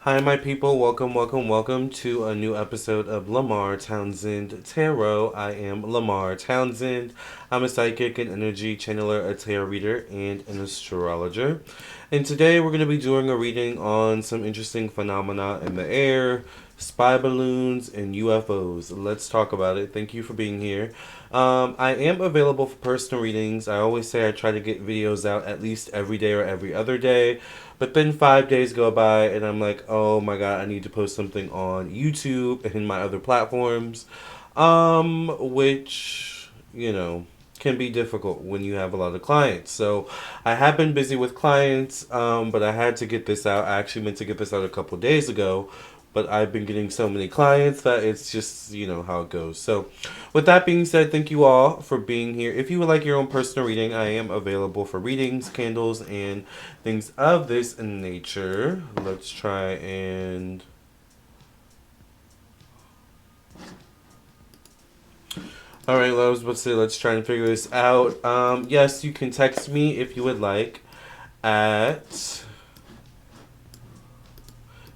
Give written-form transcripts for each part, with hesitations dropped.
Hi, my people. Welcome to a new episode of Lamarr Townsend Tarot. I am Lamarr Townsend. I'm a psychic, an energy channeler, a tarot reader, and an astrologer. And today we're going to be doing a reading on some interesting phenomena in the air, spy balloons, and UFOs. Let's talk about it. Thank you for being here. I am available for personal readings. I always say I try to get videos out at least every day or every other day. But then 5 days go by, and I'm like, oh my god, I need to post something on YouTube and my other platforms, which can be difficult when you have a lot of clients. So I have been busy with clients, but I had to get this out. I actually meant to get this out a couple days ago, but I've been getting so many clients that it's just, how it goes. So with that being said, thank you all for being here. If you would like your own personal reading, I am available for readings, candles, and things of this nature. Let's try and... All right, I was about to say, let's try and figure this out. Yes, you can text me if you would like at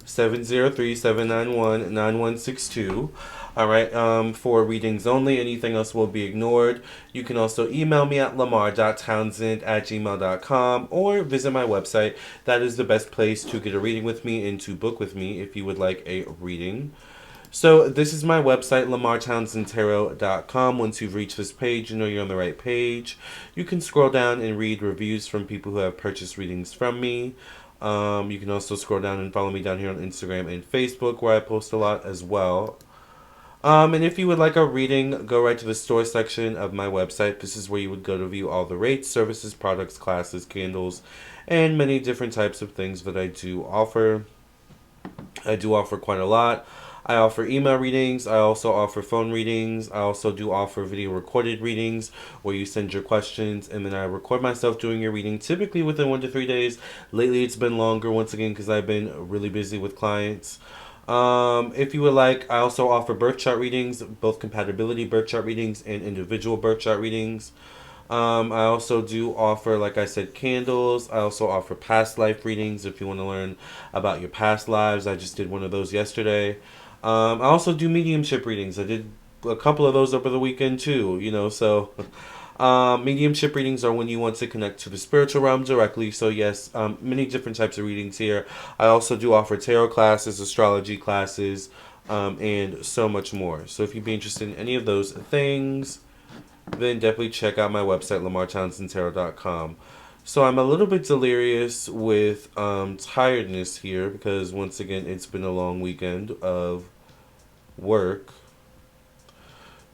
703-791-9162. All right, for readings only. Anything else will be ignored. You can also email me at lamar.townsend@gmail.com or visit my website. That is the best place to get a reading with me and to book with me if you would like a reading. So this is my website, lamartownsendtarot.com. Once you've reached this page, you know you're on the right page. You can scroll down and read reviews from people who have purchased readings from me. You can also scroll down and follow me down here on Instagram and Facebook, where I post a lot as well. And if you would like a reading, go right to the store section of my website. This is where you would go to view all the rates, services, products, classes, candles, and many different types of things that I do offer. I do offer quite a lot. I offer email readings. I also offer phone readings. I also do offer video recorded readings where you send your questions and then I record myself doing your reading, typically within 1 to 3 days. Lately it's been longer, once again, because I've been really busy with clients. If you would like, I also offer birth chart readings, both compatibility birth chart readings and individual birth chart readings. I also do offer, like I said, candles. I also offer past life readings if you want to learn about your past lives. I just did one of those yesterday. I also do mediumship readings. I did a couple of those over the weekend too, so mediumship readings are when you want to connect to the spiritual realm directly. So yes, many different types of readings here. I also do offer tarot classes, astrology classes, and so much more. So if you'd be interested in any of those things, then definitely check out my website, lamartownsendtarot.com. So I'm a little bit delirious with tiredness here because, once again, it's been a long weekend of work.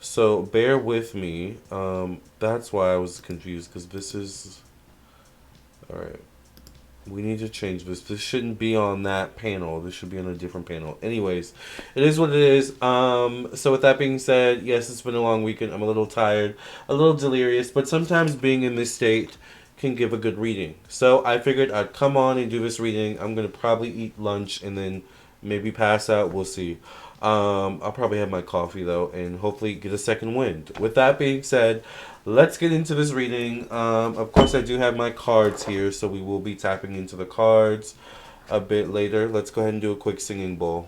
So bear with me. That's why I was confused, because this is... Alright. We need to change this. This shouldn't be on that panel. This should be on a different panel. Anyways, it is what it is. So with that being said, yes, it's been a long weekend. I'm a little tired, a little delirious, but sometimes being in this state can give a good reading. So I figured I'd come on and do this reading. I'm going to probably eat lunch and then maybe pass out. We'll see. I'll probably have my coffee, though, and hopefully get a second wind. With that being said, let's get into this reading. Of course, I do have my cards here, so we will be tapping into the cards a bit later. Let's go ahead and do a quick singing bowl.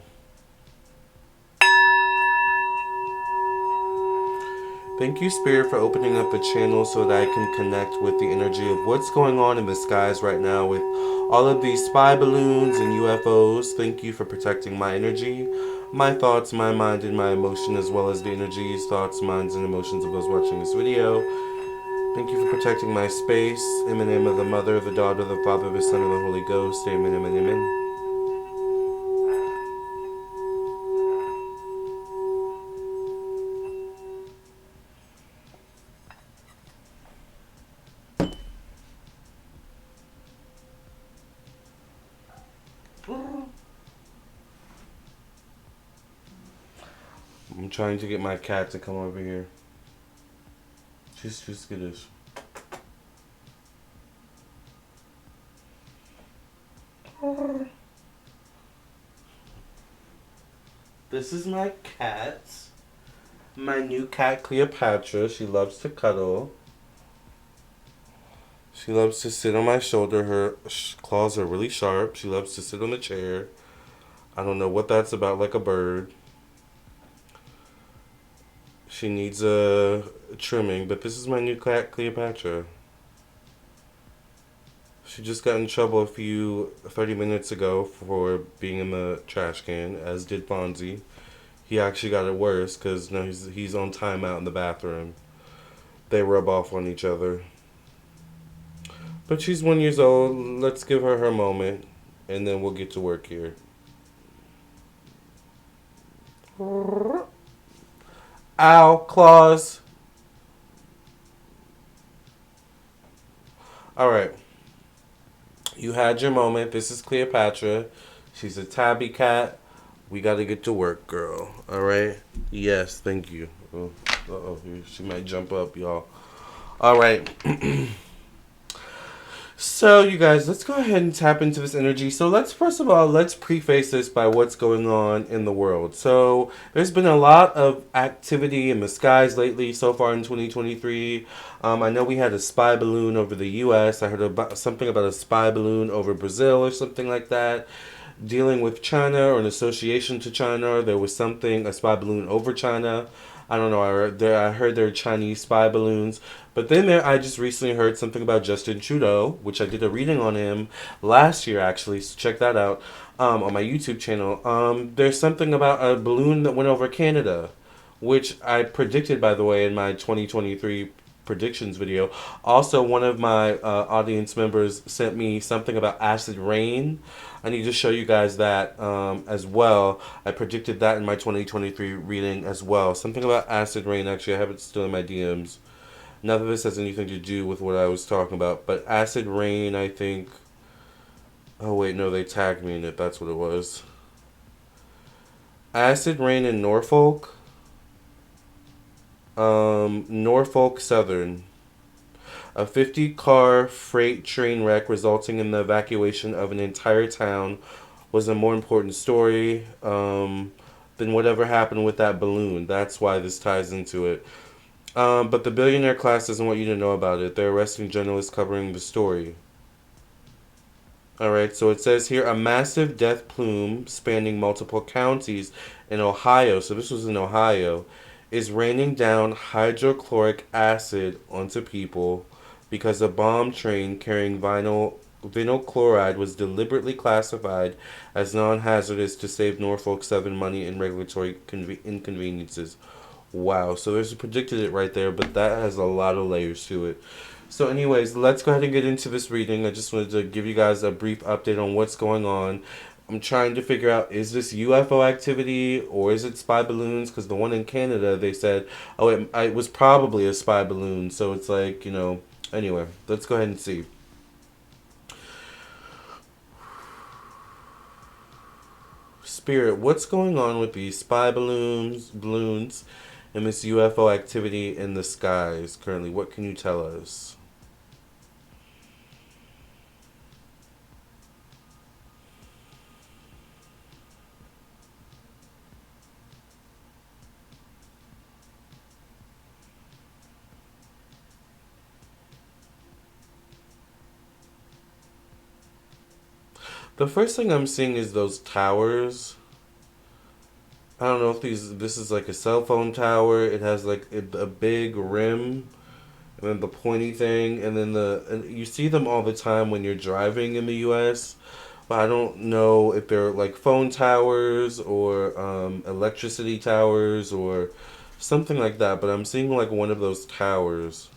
Thank you, Spirit, for opening up a channel so that I can connect with the energy of what's going on in the skies right now with all of these spy balloons and UFOs. Thank you for protecting my energy, my thoughts, my mind, and my emotion, as well as the energies, thoughts, minds, and emotions of those watching this video. Thank you for protecting my space. In the name of the Mother, the Daughter, the Father, the Son, and the Holy Ghost. Amen, amen, amen. I'm trying to get my cat to come over here. Just get this. This is my cat. My new cat, Cleopatra. She loves to cuddle. She loves to sit on my shoulder. Her claws are really sharp. She loves to sit on the chair. I don't know what that's about, like a bird. She needs a trimming, but this is my new cat, Cleopatra. She just got in trouble 30 minutes ago for being in the trash can, as did Fonzie. He actually got it worse because now he's on timeout in the bathroom. They rub off on each other. But she's 1 year old. Let's give her her moment, and then we'll get to work here. Ow, claws. All right. You had your moment. This is Cleopatra. She's a tabby cat. We got to get to work, girl. All right? Yes, thank you. Oh, she might jump up, y'all. All right. So, you guys, let's go ahead and tap into this energy. So, first of all, let's preface this by what's going on in the world. So, there's been a lot of activity in the skies lately so far in 2023. I know we had a spy balloon over the U.S. I heard about something about a spy balloon over Brazil or something like that. Dealing with China or an association to China, there was a spy balloon over China. I don't know. I heard there are Chinese spy balloons, but then I just recently heard something about Justin Trudeau, which I did a reading on him last year actually. So check that out on my YouTube channel. There's something about a balloon that went over Canada, which I predicted, by the way, in my 2023 predictions video. Also, one of my audience members sent me something about acid rain. I need to show you guys that as well. I predicted that in my 2023 reading as well. Something about acid rain, actually. I have it still in my DMs. None of this has anything to do with what I was talking about. But acid rain, I think... Oh, wait, no, they tagged me in it. That's what it was. Acid rain in Norfolk. Norfolk Southern. A 50-car freight train wreck resulting in the evacuation of an entire town was a more important story than whatever happened with that balloon. That's why this ties into it. But the billionaire class doesn't want you to know about it. They're arresting journalists covering the story. Alright, so it says here, a massive death plume spanning multiple counties in Ohio, so this was in Ohio, is raining down hydrochloric acid onto people because a bomb train carrying vinyl chloride was deliberately classified as non-hazardous to save Norfolk Southern money and regulatory inconveniences. Wow, so there's predicted it right there, but that has a lot of layers to it. So anyways, let's go ahead and get into this reading. I just wanted to give you guys a brief update on what's going on. I'm trying to figure out, is this UFO activity or is it spy balloons? Because the one in Canada, they said, oh, it was probably a spy balloon. So it's like, anyway, let's go ahead and see. Spirit, what's going on with these spy balloons, and this UFO activity in the skies currently? What can you tell us? The first thing I'm seeing is those towers. I don't know if this is like a cell phone tower. It has like a big rim, and then the pointy thing, and then and you see them all the time when you're driving in the U.S. But I don't know if they're like phone towers or electricity towers or something like that. But I'm seeing like one of those towers.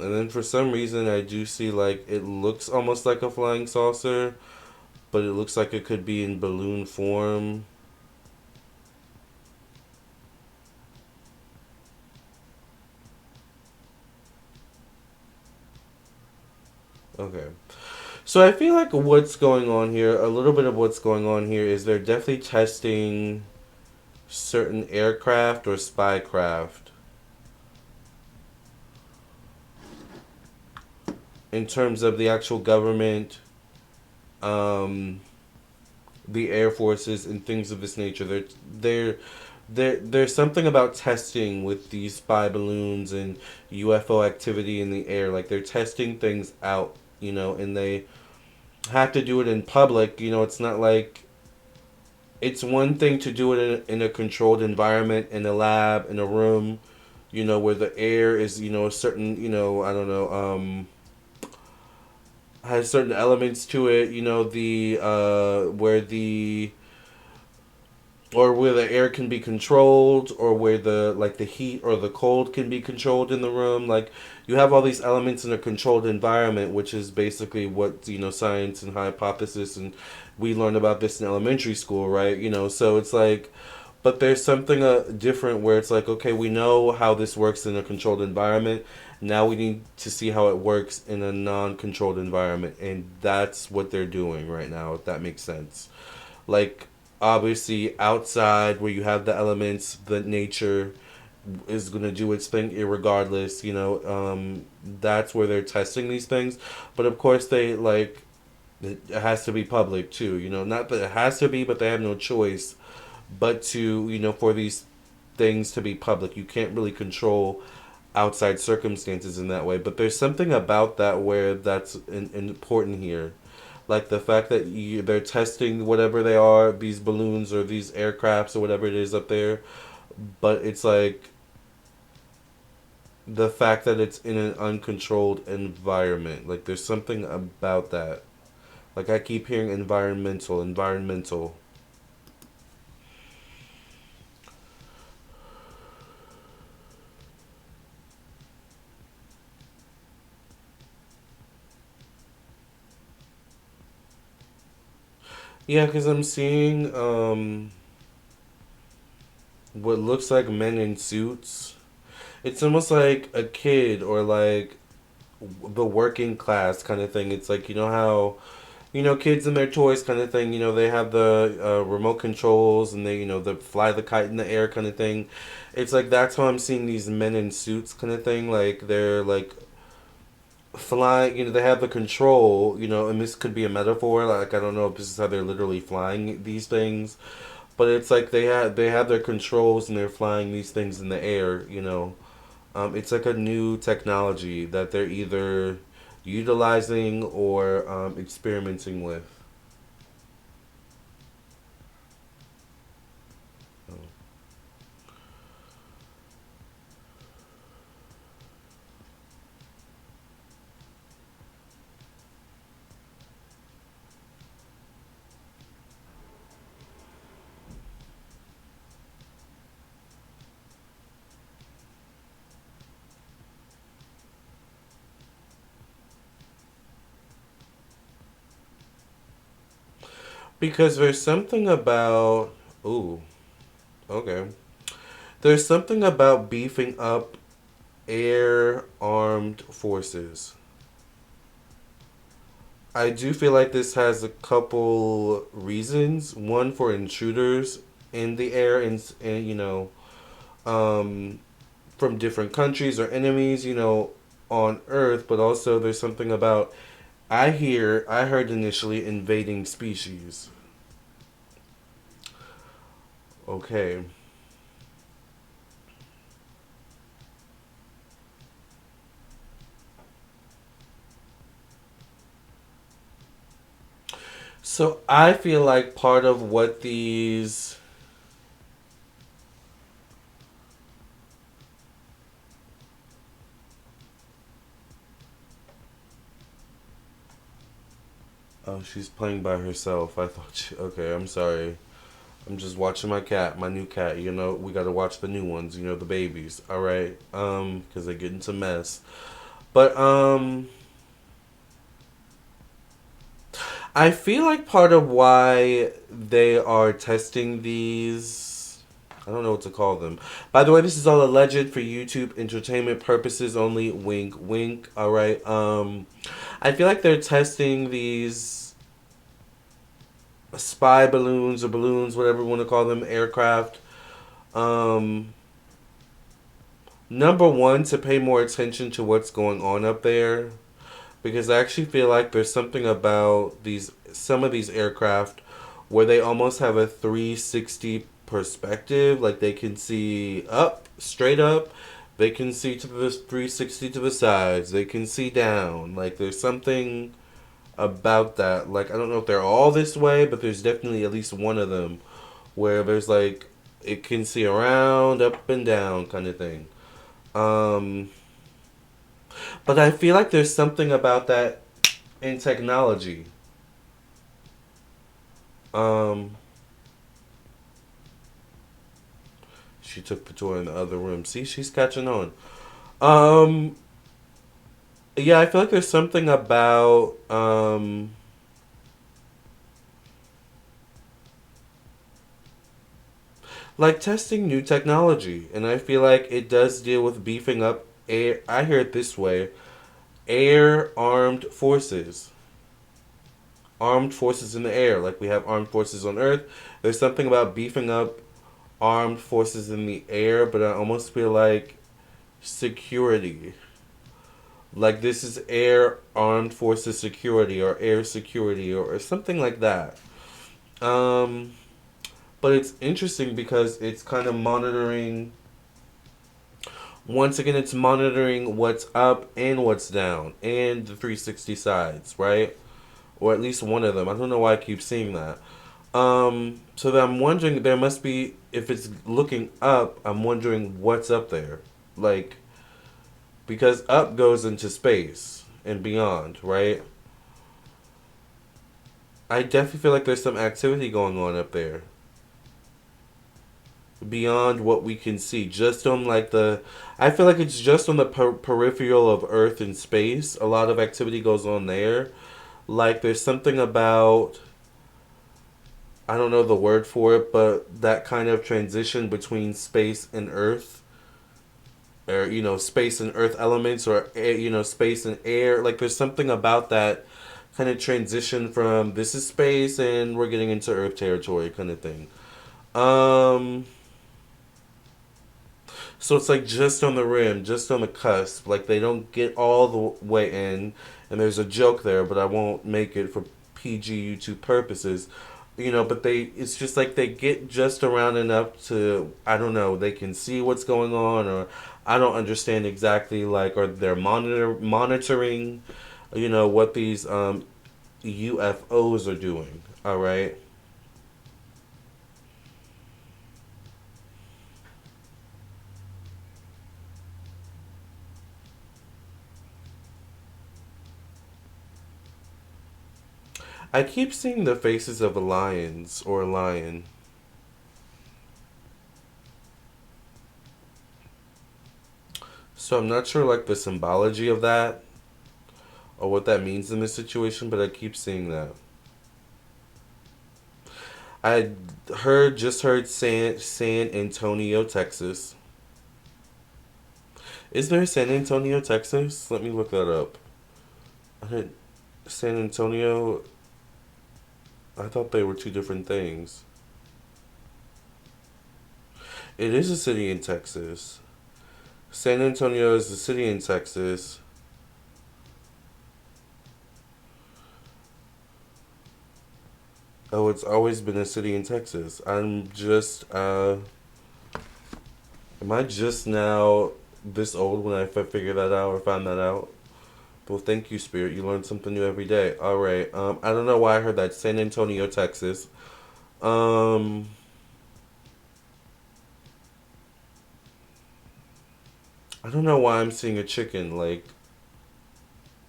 And then for some reason I do see like it looks almost like a flying saucer, but it looks like it could be in balloon form. Okay. So I feel like what's going on here, a little bit of what's going on here is they're definitely testing certain aircraft or spy craft in terms of the actual government, the air forces and things of this nature. They're there's something about testing with these spy balloons and UFO activity in the air. Like they're testing things out, and they have to do it in public. It's not like it's one thing to do it in a controlled environment, in a lab, in a room, where the air is, a certain, I don't know, has certain elements to it, the where the or where the air can be controlled, or where the heat or the cold can be controlled in the room. Like you have all these elements in a controlled environment, which is basically what science and hypothesis, and we learned about this in elementary school, right? So it's like, but there's something different where it's like, okay, we know how this works in a controlled environment. Now we need to see how it works in a non-controlled environment, and that's what they're doing right now, if that makes sense. Like, obviously outside where you have the elements, the nature is going to do its thing irregardless. That's where they're testing these things. But of course they like, it has to be public too. Not that it has to be, but they have no choice but to, for these things to be public. You can't really control outside circumstances in that way. But there's something about that where that's important here. Like the fact that they're testing whatever they are, these balloons or these aircrafts or whatever it is up there. But it's like the fact that it's in an uncontrolled environment. Like there's something about that. Like I keep hearing environmental, environmental. Yeah, because I'm seeing what looks like men in suits. It's almost like a kid or like the working class kind of thing. It's like, how, kids and their toys kind of thing. They have the remote controls, and they, they fly the kite in the air kind of thing. It's like that's how I'm seeing these men in suits kind of thing. Like they're like flying, they have the control, and this could be a metaphor. Like I don't know if this is how they're literally flying these things, but it's like they have their controls and they're flying these things in the air. It's like a new technology that they're either utilizing or experimenting with. Because there's something about, ooh, okay. There's something about beefing up air armed forces. I do feel like this has a couple reasons. One, for intruders in the air, and um, from different countries or enemies, on Earth. But also, there's something about, I heard initially invading species. Okay. So I feel like part of what these. Oh, she's playing by herself. I thought okay, I'm sorry. I'm just watching my cat, my new cat. We got to watch the new ones. The babies. All right, because they get into mess. But I feel like part of why they are testing these. I don't know what to call them. By the way, this is all alleged for YouTube entertainment purposes only. Wink, wink. All right. I feel like they're testing these spy balloons or balloons, whatever you want to call them, aircraft. Um, Number one, to pay more attention to what's going on up there, because I actually feel like there's something about some of these aircraft where they almost have a 360 perspective. Like they can see up, straight up. They can see to the 360 to the sides. They can see down. Like there's something about that. Like I don't know if they're all this way, but there's definitely at least one of them where there's like it can see around, up and down kind of thing. Um, but I feel like there's something about that in technology. Um, she took the tour in the other room. See, she's catching on. Um, yeah, I feel like there's something about like testing new technology, and I feel like it does deal with beefing up air. I hear it this way: air armed forces, armed forces in the air. Like we have armed forces on Earth. There's something about beefing up armed forces in the air, but I almost feel like security. Like this is air armed forces security or air security or something like that. Um, but it's interesting because it's kind of monitoring. Once again, it's monitoring what's up and what's down and the 360 sides, right? Or at least one of them. I don't know why I keep seeing that. So that I'm wondering, there must be, if it's looking up, I'm wondering what's up there. Like, because up goes into space and beyond, right? I definitely feel like there's some activity going on up there beyond what we can see. Just on like the, I feel like it's just on the peripheral of Earth and space. A lot of activity goes on there. Like there's something about, I don't know the word for it, but that kind of transition between space and Earth, or space and Earth elements, or space and air. Like there's something about that kind of transition from this is space and we're getting into Earth territory kind of thing. Um, so it's like just on the rim, just on the cusp. Like they don't get all the way in, and there's a joke there, but I won't make it for PG YouTube purposes. But it's just like they get just around enough to, I don't know, they can see what's going on, or I don't understand exactly, like, or they're monitoring, what these UFOs are doing. All right. I keep seeing the faces of lions or a lion. So I'm not sure like the symbology of that or what that means in this situation, but I keep seeing that. I just heard San Antonio, Texas. Is there San Antonio, Texas? Let me look that up. I heard San Antonio. I thought they were two different things. It is a city in Texas. San Antonio is a city in Texas. Oh, it's always been a city in Texas. Am I just now this old when I figure that out or find that out? Well, thank you, Spirit. You learn something new every day. All right. I don't know why I heard that. San Antonio, Texas. Um, I don't know why I'm seeing a chicken, like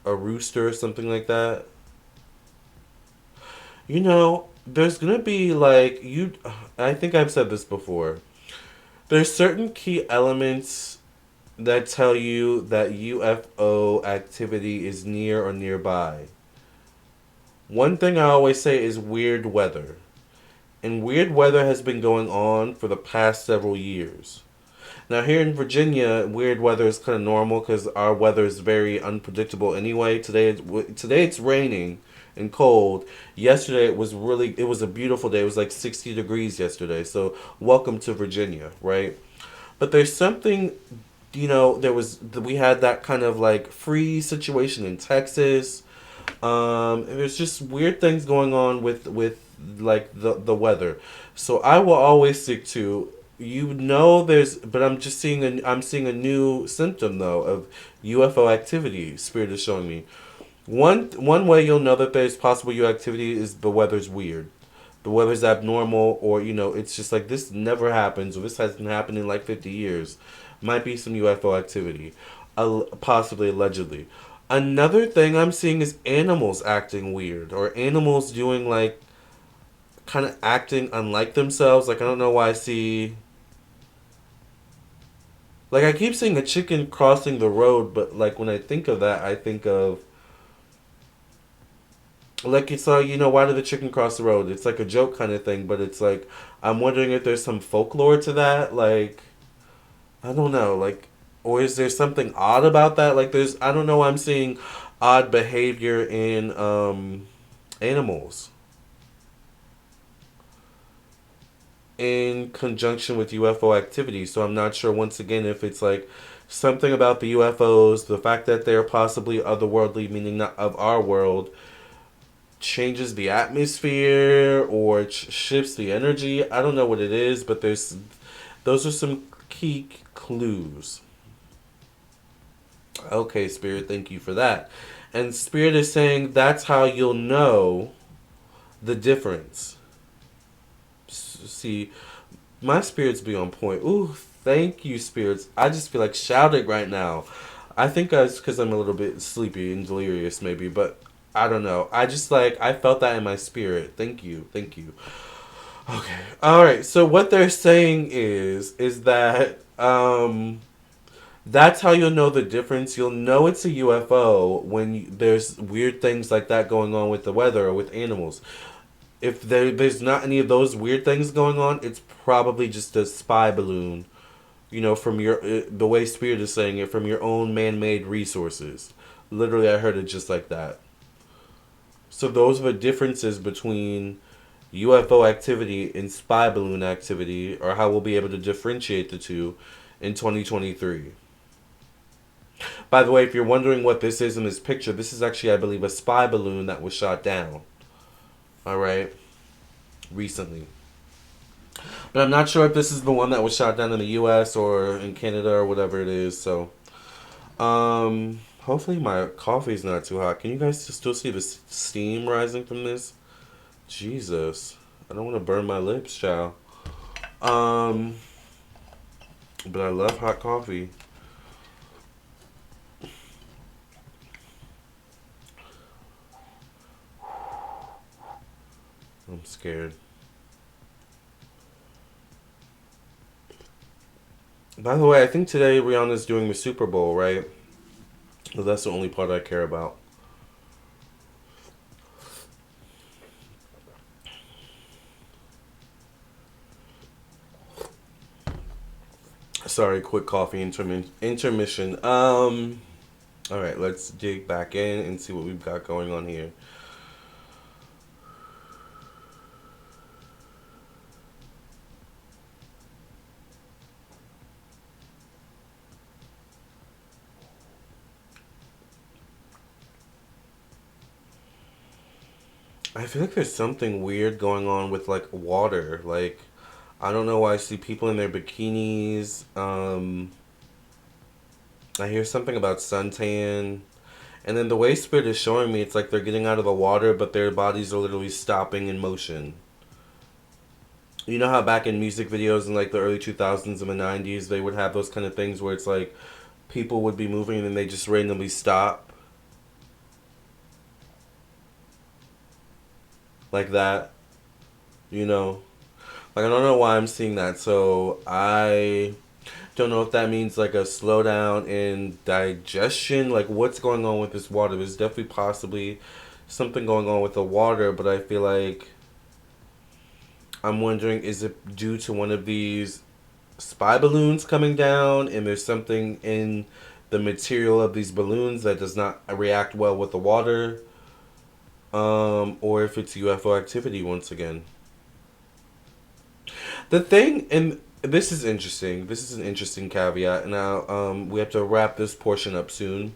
a rooster or something like that. There's gonna be like you. I think I've said this before. There's certain key elements that tell you that UFO activity is near or nearby. One thing I always say is weird weather. And weird weather has been going on for the past several years. Now, here in Virginia, weird weather is kind of normal because our weather is very unpredictable anyway. Today it's raining and cold. Yesterday it was a beautiful day. It was like 60 degrees yesterday. So, welcome to Virginia, right? But there's something, we had that kind of like freeze situation in Texas. And there's just weird things going on with like the weather. So I will always stick to, there's, but I'm seeing a new symptom though of UFO activity. Spirit is showing me. One way you'll know that there's possible UFO activity is the weather's weird. The weather's abnormal, or it's just like this never happens, or this hasn't happened in like 50 years. Might be some UFO activity, possibly, allegedly. Another thing I'm seeing is animals acting weird, or animals doing like kind of acting unlike themselves. Like I don't know why I see. Like I keep seeing a chicken crossing the road, but like when I think of that, I think of like it's why did the chicken cross the road? It's like a joke kind of thing, but it's like I'm wondering if there's some folklore to that. Like I don't know, like, or is there something odd about that? Like there's I don't know. I'm seeing odd behavior in animals in conjunction with UFO activity. So I'm not sure once again if it's like something about the UFOs, the fact that they're possibly otherworldly, meaning not of our world, changes the atmosphere or shifts the energy. I don't know what it is, but those are some key clues. Okay, Spirit, thank you for that. And Spirit is saying that's how you'll know the difference. See, my spirits be on point. Ooh, thank you, spirits. I just feel like shouting right now. I think it's because I'm a little bit sleepy and delirious, maybe, but I don't know. I just I felt that in my spirit. Thank you, thank you. Okay, all right. So what they're saying is that that's how you'll know the difference. You'll know it's a UFO when there's weird things like that going on with the weather or with animals. If there's not any of those weird things going on, it's probably just a spy balloon, from the way Spirit is saying it, from your own man-made resources. Literally, I heard it just like that. So those are the differences between UFO activity and spy balloon activity, or how we'll be able to differentiate the two in 2023. By the way, if you're wondering what this is in this picture, this is actually, I believe, a spy balloon that was shot down. All right, recently. But I'm not sure if this is the one that was shot down in the U.S. or in Canada or whatever it is. So, hopefully my coffee's not too hot. Can you guys still see the steam rising from this? Jesus, I don't want to burn my lips, child. But I love hot coffee. I'm scared. By the way, I think today Rihanna's doing the Super Bowl, right? Well, that's the only part I care about. Sorry, quick coffee intermission. All right, let's dig back in and see what we've got going on here. I feel like there's something weird going on with like water. Like I don't know why I see people in their bikinis. I hear something about suntan. And then the way Spirit is showing me, it's like they're getting out of the water, but their bodies are literally stopping in motion. You know how back in music videos in like the early 2000s and the 90s, they would have those kind of things where it's like people would be moving and then they just randomly stop? Like that, you know? Like I don't know why I'm seeing that. So I don't know if that means like a slowdown in digestion. Like what's going on with this water? There's definitely possibly something going on with the water, but I feel like I'm wondering, is it due to one of these spy balloons coming down and there's something in the material of these balloons that does not react well with the water? Or if it's UFO activity once again. The thing, and this is interesting. This is an interesting caveat. Now, we have to wrap this portion up soon.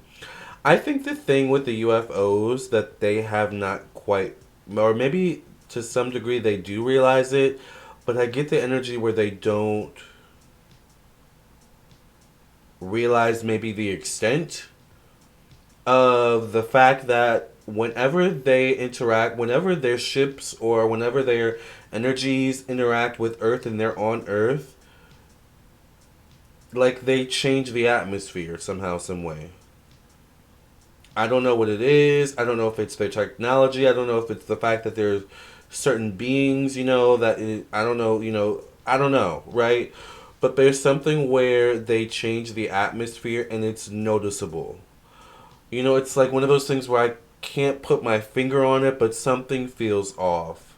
I think the thing with the UFOs that they have not quite, or maybe to some degree they do realize it, but I get the energy where they don't realize maybe the extent of the fact that whenever they interact, whenever their ships or whenever their energies interact with Earth and they're on Earth, like they change the atmosphere somehow, some way. I don't know what it is. I don't know if it's their technology. I don't know if it's the fact that there's certain beings, I don't know, I don't know, right? But there's something where they change the atmosphere and it's noticeable. It's like one of those things where I can't put my finger on it, but something feels off.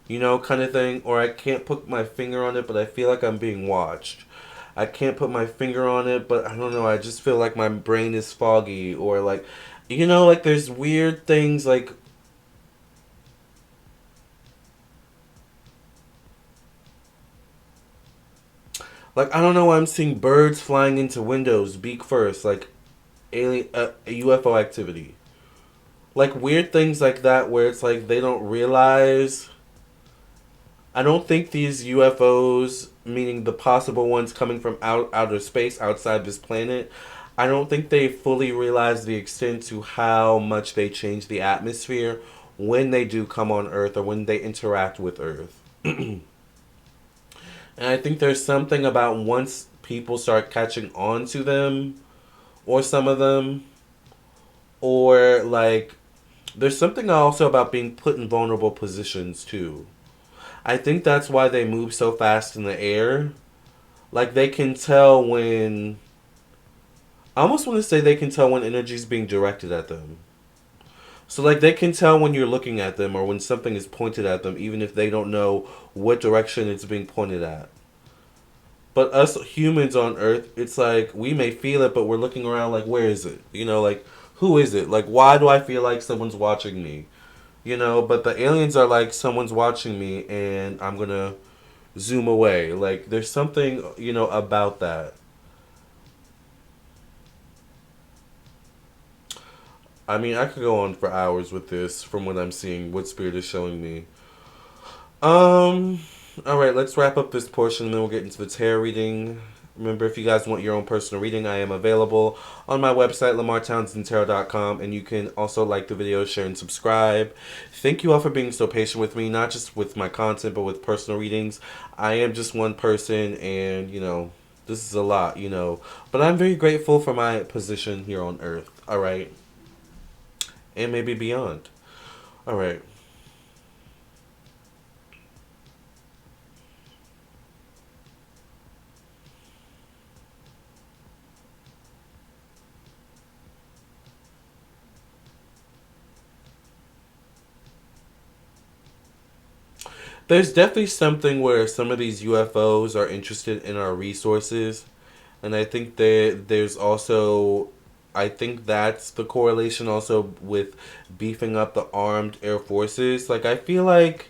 Kind of thing. Or I can't put my finger on it, but I feel like I'm being watched. I can't put my finger on it, but I don't know. I just feel like my brain is foggy. Or like, like there's weird things like I don't know. I'm seeing birds flying into windows, beak first, like alien UFO activity. Like weird things like that, where it's like they don't realize. I don't think these UFOs, meaning the possible ones coming from outer space outside this planet, I don't think they fully realize the extent to how much they change the atmosphere when they do come on Earth or when they interact with Earth. And I think there's something about once people start catching on to them, or some of them, or like, there's something also about being put in vulnerable positions too. I think that's why they move so fast in the air. Like they can tell when. I almost want to say they can tell when energy is being directed at them. So like they can tell when you're looking at them or when something is pointed at them, even if they don't know what direction it's being pointed at. But us humans on Earth, it's like we may feel it, but we're looking around like, where is it? Like who is it? Like why do I feel like someone's watching me? But the aliens are like someone's watching me, and I'm gonna zoom away. Like there's something about that. I mean, I could go on for hours with this from what I'm seeing, what Spirit is showing me. Um, all right, let's wrap up this portion and then we'll get into the tarot reading. Remember, if you guys want your own personal reading, I am available on my website, lamartownsendtarot.com, and you can also like the video, share, and subscribe. Thank you all for being so patient with me, not just with my content, but with personal readings. I am just one person, and, this is a lot, But I'm very grateful for my position here on Earth, all right? And maybe beyond. All right. There's definitely something where some of these UFOs are interested in our resources. And I think that there's also, I think that's the correlation also with beefing up the armed air forces. Like, I feel like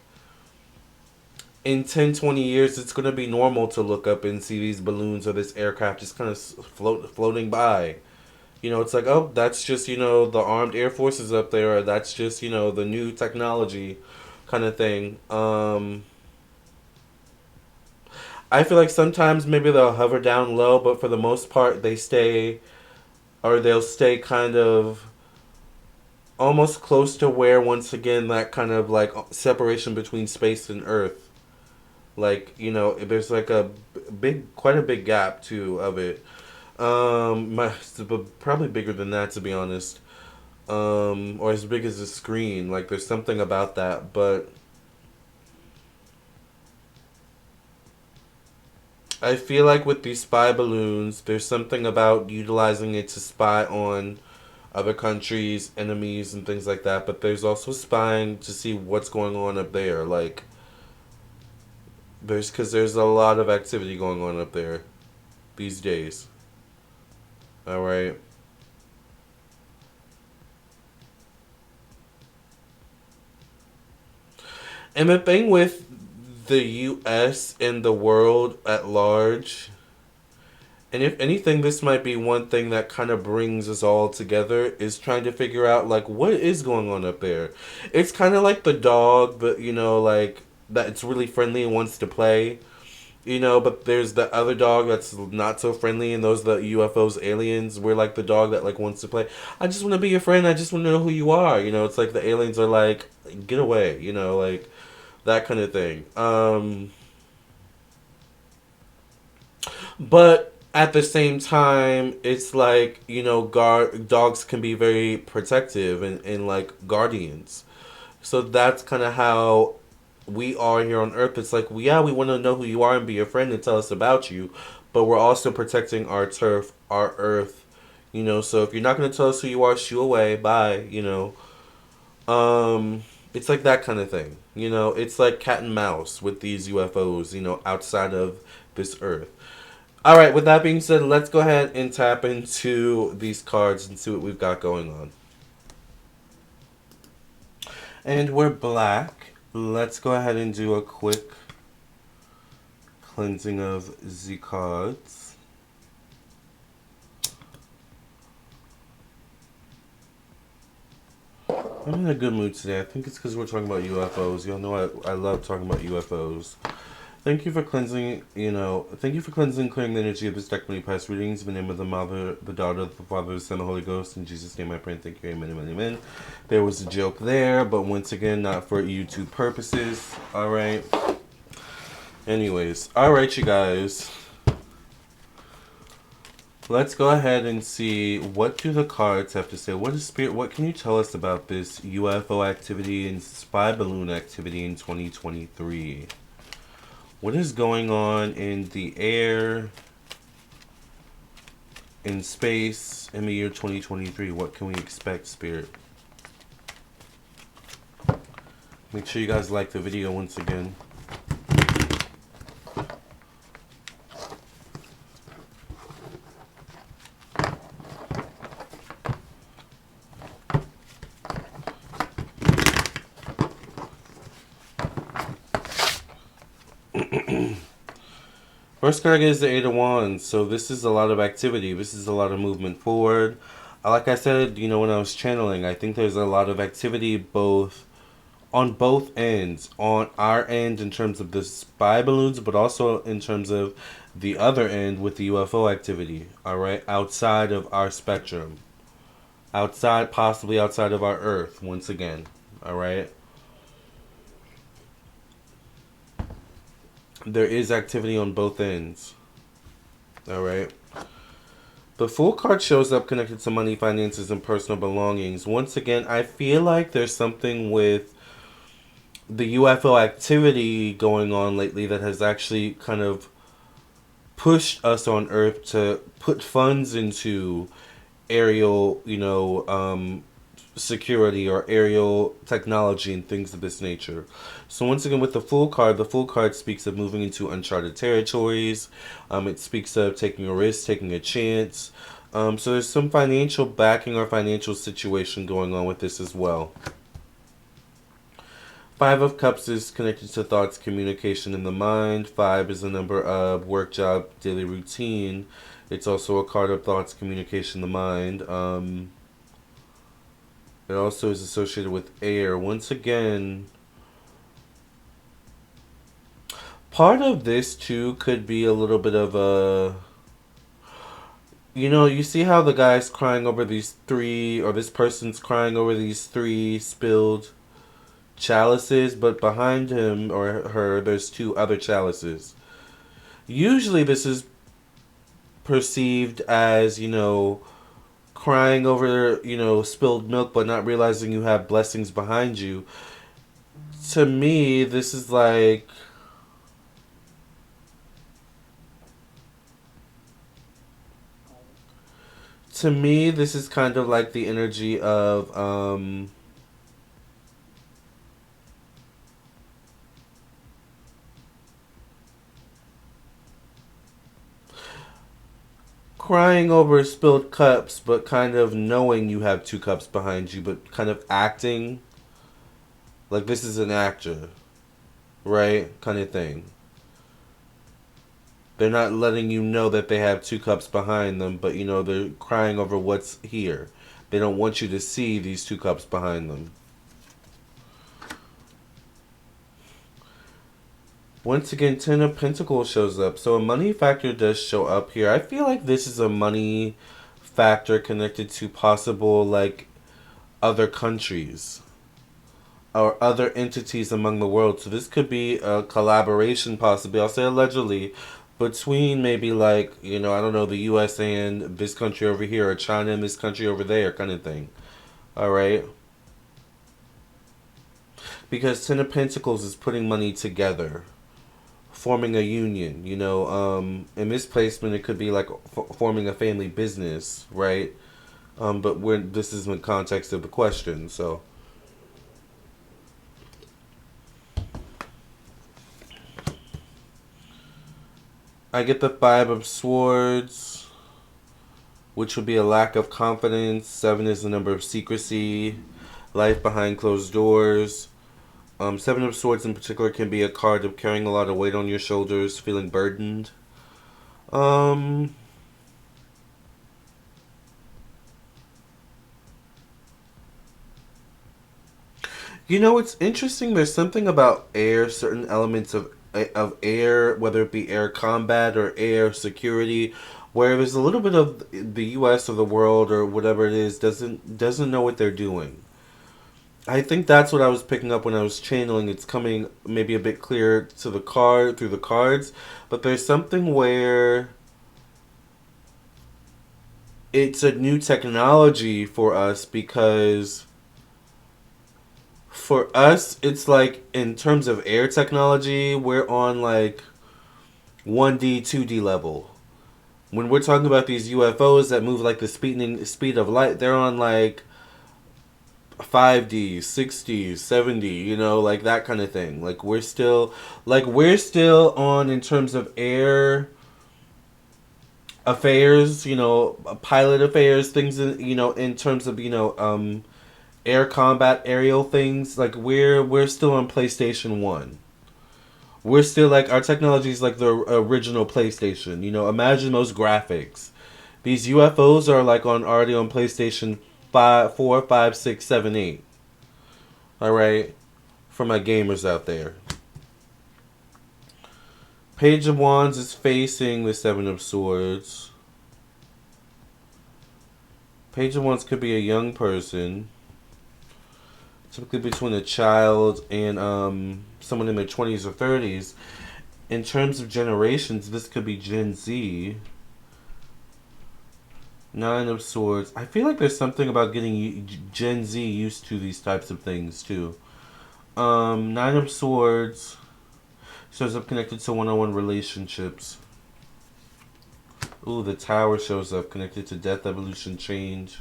in 10, 20 years, it's going to be normal to look up and see these balloons or this aircraft just kind of floating by. It's like, oh, that's just, the armed air forces up there, or that's just, the new technology kind of thing. I feel like sometimes maybe they'll hover down low, but for the most part, they'll stay kind of almost close to where, once again, that kind of like separation between space and Earth. Like, there's like quite a big gap too of it. Probably bigger than that, to be honest. Or as big as the screen. Like, there's something about that, but I feel like with these spy balloons, there's something about utilizing it to spy on other countries, enemies, and things like that. But there's also spying to see what's going on up there. Like, because there's a lot of activity going on up there these days. All right. And the thing with the U.S. and the world at large And if anything, this might be one thing that kind of brings us all together is trying to figure out like what is going on up there. It's kind of like the dog, but like that it's really friendly and wants to play. But there's the other dog that's not so friendly, and those the UFOs, aliens. We're like the dog that like wants to play. I just want to be your friend. I just want to know who you are. It's like the aliens are like, get away. Like that kind of thing. But at the same time, it's like dogs can be very protective and like guardians. So that's kind of how we are here on Earth. It's like, yeah, we want to know who you are and be your friend and tell us about you, but we're also protecting our turf, our Earth. So if you're not going to tell us who you are, shoo away, bye. It's like that kind of thing. It's like cat and mouse with these UFOs. Outside of this Earth. All right. With that being said, let's go ahead and tap into these cards and see what we've got going on. And we're black. Let's go ahead and do a quick cleansing of the cards. I'm in a good mood today. I think it's because we're talking about UFOs. Y'all know I love talking about UFOs. Thank you for cleansing, clearing the energy of this deck many past readings. In the name of the Mother, the Daughter, the Father, the Son, the Holy Ghost. In Jesus' name I pray and thank you. Amen, amen, amen. There was a joke there, but once again, not for YouTube purposes. Alright. Anyways. Alright, you guys. Let's go ahead and see what do the cards have to say. What can you tell us about this UFO activity and spy balloon activity in 2023? What is going on in the air, in space, in the year 2023? What can we expect, Spirit? Make sure you guys like the video once again. First card is the Eight of Wands, so this is a lot of activity. This is a lot of movement forward. Like I said, when I was channeling, I think there's a lot of activity on both ends. On our end in terms of the spy balloons, but also in terms of the other end with the UFO activity, alright? Outside of our spectrum. Possibly outside of our Earth, once again, alright? There is activity on both ends. Alright. The Fool card shows up connected to money, finances, and personal belongings. Once again, I feel like there's something with the UFO activity going on lately that has actually kind of pushed us on Earth to put funds into aerial, security or aerial technology and things of this nature. So once again, with the Fool card speaks of moving into uncharted territories. It speaks of taking a risk, taking a chance. So there's some financial backing or financial situation going on with this as well. Five of Cups is connected to thoughts, communication in the mind. 5 is a number of work, job, daily routine. It's also a card of thoughts, communication in the mind. It also is associated with air. Once again, part of this too could be a little bit of a... you see how the guy's crying over these 3, or this person's crying over these 3 spilled chalices, but behind him or her, there's 2 other chalices. Usually this is perceived as, crying over, spilled milk, but not realizing you have blessings behind you. To me, this is like... To me, this is kind of like the energy of, crying over spilled cups, but kind of knowing you have 2 cups behind you, but kind of acting like this is an actor, right? Kind of thing. They're not letting you know that they have two cups behind them, but they're crying over what's here. They don't want you to see these two cups behind them. Once again, Ten of Pentacles shows up. So a money factor does show up here. I feel like this is a money factor connected to possible, like, other countries or other entities among the world. So this could be a collaboration, possibly. I'll say allegedly, between maybe, like, I don't know, the U.S. and this country over here, or China and this country over there, kind of thing. All right? Because Ten of Pentacles is putting money together, forming a union. In this placement, it could be like forming a family business, right? But this is in the context of the question, so. I get the Five of Swords, which would be a lack of confidence. 7 is the number of secrecy, life behind closed doors. 7 of Swords in particular can be a card of carrying a lot of weight on your shoulders, feeling burdened. It's interesting. There's something about air, certain elements of air, whether it be air combat or air security, where there's a little bit of the U.S. or the world or whatever it is doesn't know what they're doing. I think that's what I was picking up when I was channeling. It's coming maybe a bit clearer to the card through the cards, but there's something where it's a new technology for us, because for us it's like, in terms of air technology, we're on like 1D, 2D level. When we're talking about these UFOs that move like the speed of light, they're on like 5D, 6D, 7D, like that kind of thing. Like we're still on, in terms of air affairs, pilot affairs, things in terms of air combat, aerial things. Like we're still on PlayStation 1. We're still like, our technology is like the original PlayStation. Imagine those graphics. These UFOs are like already on PlayStation 5, 4, 5, 6, 7, 8. All right, for my gamers out there. Page of Wands is facing the Seven of Swords. Page of Wands could be a young person, typically between a child and someone in their 20s or 30s. In terms of generations, this could be Gen Z. Nine of Swords. I feel like there's something about getting Gen Z used to these types of things too. Nine of Swords shows up connected to one-on-one relationships. Ooh, the Tower shows up connected to death, evolution, change.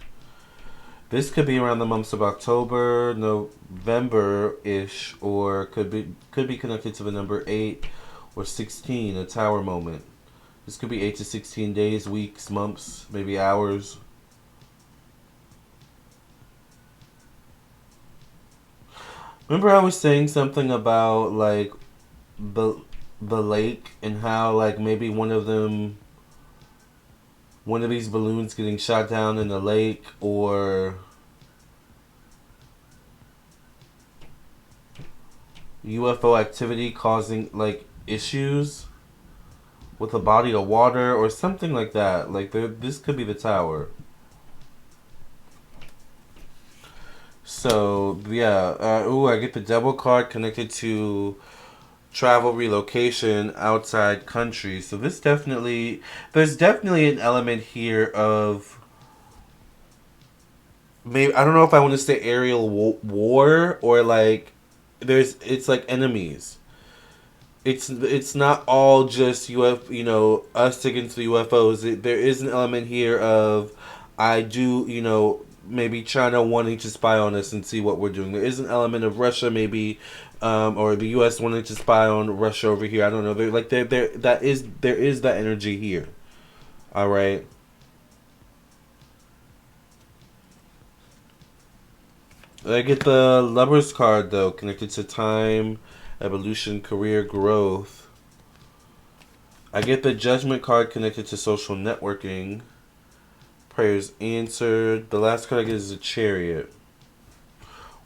This could be around the months of October, November-ish, or could be connected to the number 8 or 16, a Tower moment. This could be 8 to 16 days, weeks, months, maybe hours. Remember I was saying something about like the lake, and how like maybe one of these balloons getting shot down in the lake, or UFO activity causing like issues with a body of water or something like that. Like this could be the Tower. So yeah, I get the Devil card connected to travel, relocation, outside country. So there's definitely an element here of, maybe, I don't know if I want to say aerial war, or like it's like enemies. It's not all just us against the UFOs. There is an element here of, I do, maybe China wanting to spy on us and see what we're doing. There is an element of Russia maybe, or the U.S. wanting to spy on Russia over here. I don't know. There is that energy here. All right. I get the Lovers card though, connected to time, evolution, career, growth. I get the Judgment card connected to social networking. Prayers answered. The last card I get is a Chariot,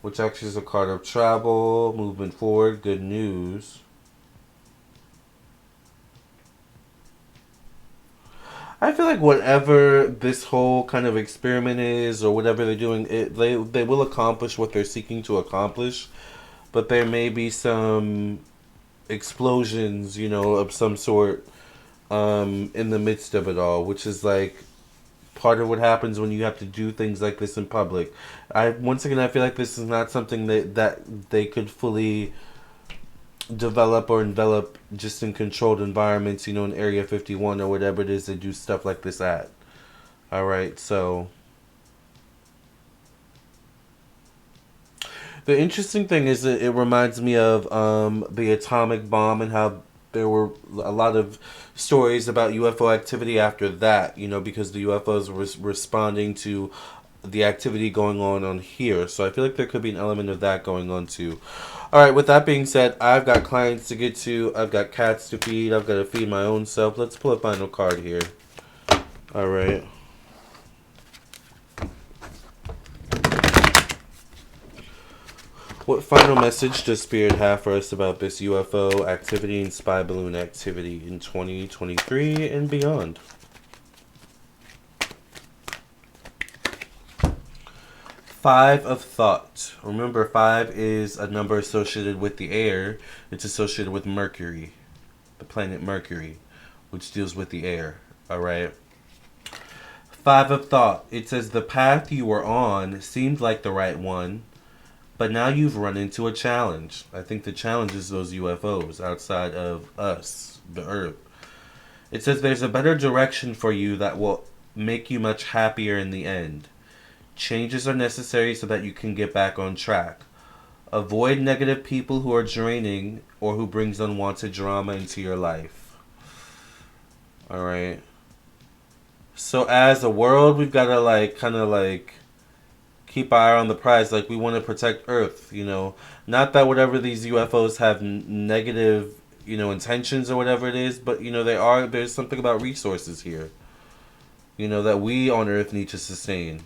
which actually is a card of travel, movement forward, good news. I feel like whatever this whole kind of experiment is, or whatever they're doing, they will accomplish what they're seeking to accomplish, but there may be some explosions, of some sort in the midst of it all, which is like part of what happens when you have to do things like this in public. Once again, I feel like this is not something that they could fully develop or envelop just in controlled environments, in Area 51 or whatever it is they do stuff like this at. Alright, so the interesting thing is that it reminds me of the atomic bomb, and how there were a lot of stories about UFO activity after that, because the UFOs were responding to the activity going on here. So I feel like there could be an element of that going on too. Alright, with that being said, I've got clients to get to, I've got cats to feed, I've got to feed my own self. Let's pull a final card here. Alright. What final message does Spirit have for us about this UFO activity and spy balloon activity in 2023 and beyond? Five of Thought. Remember, 5 is a number associated with the air. It's associated with Mercury, the planet Mercury, which deals with the air. Alright? 5 of Thought. It says, the path you were on seemed like the right one, but now you've run into a challenge. I think the challenge is those UFOs outside of us, the Earth. It says there's a better direction for you that will make you much happier in the end. Changes are necessary so that you can get back on track. Avoid negative people who are draining or who brings unwanted drama into your life. Alright. So as a world, we've got to keep our eye on the prize. Like, we want to protect Earth, Not that whatever these UFOs have negative, intentions or whatever it is, but, there's something about resources here, that we on Earth need to sustain,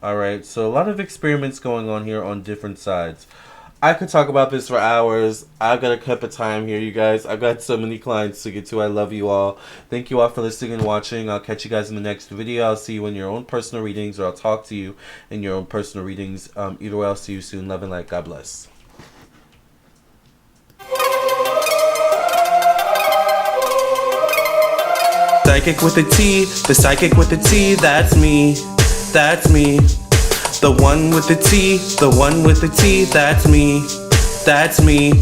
Alright, so a lot of experiments going on here on different sides. I could talk about this for hours. I've got to cut the time here, you guys. I've got so many clients to get to. I love you all. Thank you all for listening and watching. I'll catch you guys in the next video. I'll see you in your own personal readings, or I'll talk to you in your own personal readings. Either way, I'll see you soon. Love and light. God bless. Psychic with a T, the psychic with the T, that's me. That's me. The one with the T, the one with the T, that's me. That's me.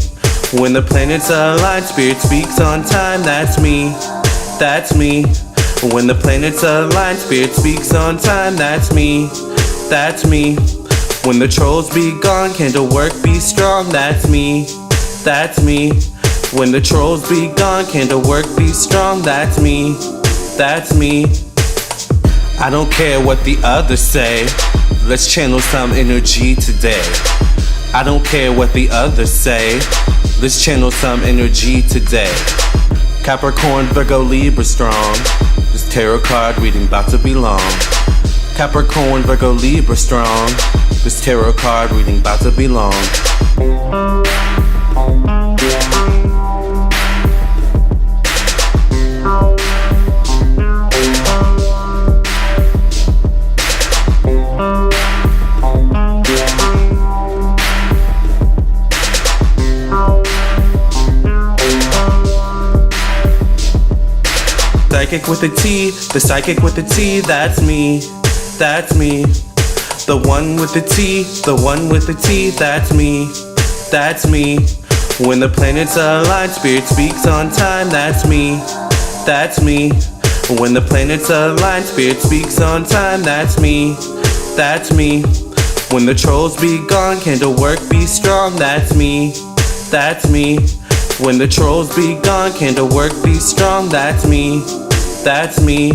When the planets align, Spirit speaks on time, that's me. That's me. When the planets align, Spirit speaks on time, that's me. That's me. When the trolls be gone, candle work be strong, that's me. That's me. When the trolls be gone, candle work be strong, that's me. That's me. I don't care what the others say. Let's channel some energy today. I don't care what the others say. Let's channel some energy today. Capricorn, Virgo, Libra strong. This tarot card reading about to be long. Capricorn, Virgo, Libra strong. This tarot card reading about to be long. Psychic with a T, the psychic with the T, that's me. That's me. The one with the T, the one with the T, that's me. That's me. When the planets align, Spirit speaks on time, that's me. That's me. When the planets align, Spirit speaks on time, that's me. That's me. When the trolls be gone, candle work be strong, that's me. That's me. When the trolls be gone, candle work be strong, that's me. That's me.